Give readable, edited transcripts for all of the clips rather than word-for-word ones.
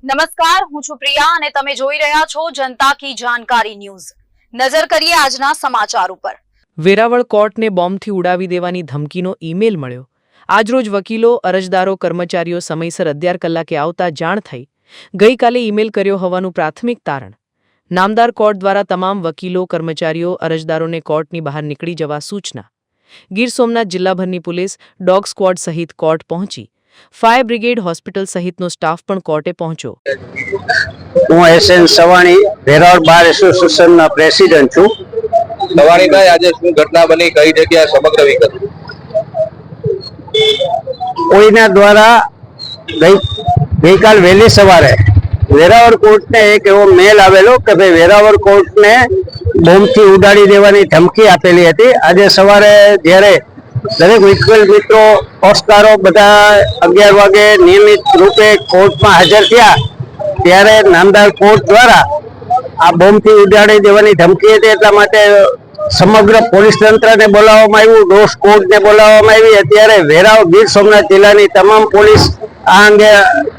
નમસ્કાર, હું છું પ્રિયા અને તમે જોઈ રહ્યા છો જનતા કી જાણકારી ન્યૂઝ। નજર કરીએ આજના સમાચાર ઉપર। વેરાવળ કોર્ટને બોમ્બથી ઉડાવી દેવાની ધમકીનો ઈમેલ મળ્યો। આજરોજ વકીલો, અરજદારો, કર્મચારીઓ સમયસર 11 કલાકે આવતા જાણ થઈ। ગઈકાલે ઈમેલ કર્યો હોવાનું પ્રાથમિક તારણ। નામદાર કોર્ટ દ્વારા તમામ વકીલો, કર્મચારીઓ, અરજદારોને કોર્ટની બહાર નીકળી જવા સૂચના। ગીર સોમનાથ જિલ્લાભરની પોલીસ, ડોગ સ્ક્વોડ સહિત કોર્ટ પહોંચી। ફાયર બ્રિગેડ, હોસ્પિટલ સહિતનો સ્ટાફ પણ કોર્ટે પહોંચ્યો। હું એસએન સવાણી, વેરાવળ બાર એસોસિએશનના પ્રેસિડેન્ટ છું। સવાણીભાઈ, આજે શું ઘટના બની, કઈ જગ્યાએ સમગ્ર વિગત? કોઈના દ્વારા ગઈકાલ વહેલી સવારે વેરાવળ કોર્ટને એક એવો મેલ આવેલો કે ભાઈ વેરાવળ કોર્ટને બોમ્બથી ઉડાડી દેવાની ધમકી આપેલી હતી। આજે સવારે જ્યારે દરેક વકીલ મિત્રો, પક્ષકારો બધા 11 વાગે નિયમિત રૂપે કોર્ટમાં હાજર થયા ત્યારે નામદાર કોર્ટ દ્વારા આ બોમ્બથી ઉડાડી દેવાની ધમકી હતી એટલા માટે સમગ્ર પોલીસ તંત્રને બોલાવવામાં આવ્યું, ડોગ સ્ક્વોડને બોલાવવામાં આવી। અત્યારે વેરાવળ ગીર સોમનાથ જિલ્લાની તમામ પોલીસ આ અંગે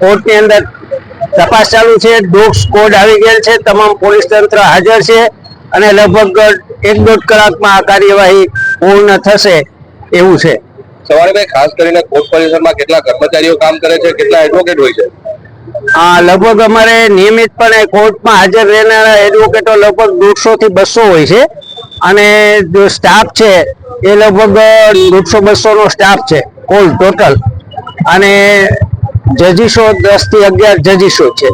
કોર્ટની અંદર તપાસ ચાલુ છે। ડોગ સ્ક્વોડ આવી ગયેલ છે, તમામ પોલીસ તંત્ર હાજર છે અને લગભગ 1-1.5 કલાકમાં આ કાર્યવાહી પૂર્ણ થશે એવું છે। સવાણીભાઈ, ખાસ કરીને કોર્ટ પરિસરમાં કેટલા કર્મચારીઓ કામ કરે છે, કેટલા એડવોકેટ હોય છે? લગભગ અમારે નિયમિતપણે કોર્ટમાં હાજર રહેનારા એડવોકેટો લગભગ 150 થી 200 હોય છે અને જો સ્ટાફ છે એ લગભગ 150-200 નો સ્ટાફ છે કુલ ટોટલ, અને જજીશો 10 થી 11 જજીશો છે।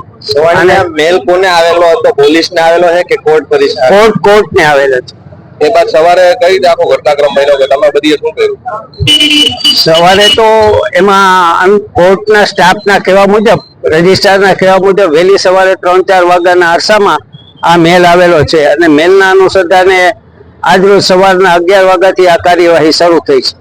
અને મેલ કોને આવેલો હતો? પોલીસને આવેલો છે કે કોર્ટ પરિસર? કોર્ટને આવેલો છે। એ બાદ સવારે કઈ આખો ઘટનાક્રમ બન્યો કે તમે બધીએ શું કર્યું? સવારે તો એમાં કોર્ટના સ્ટાફના કહેવા મુજબ, રજિસ્ટ્રારના કહેવા મુજબ વહેલી સવારે 3-4 વાગ્યાના અરસામાં આ મેલ આવેલો છે અને મેલના અનુસંધાને આજરોજ સવારના 11 વાગ્યાથી આ કાર્યવાહી શરૂ થઈ છે।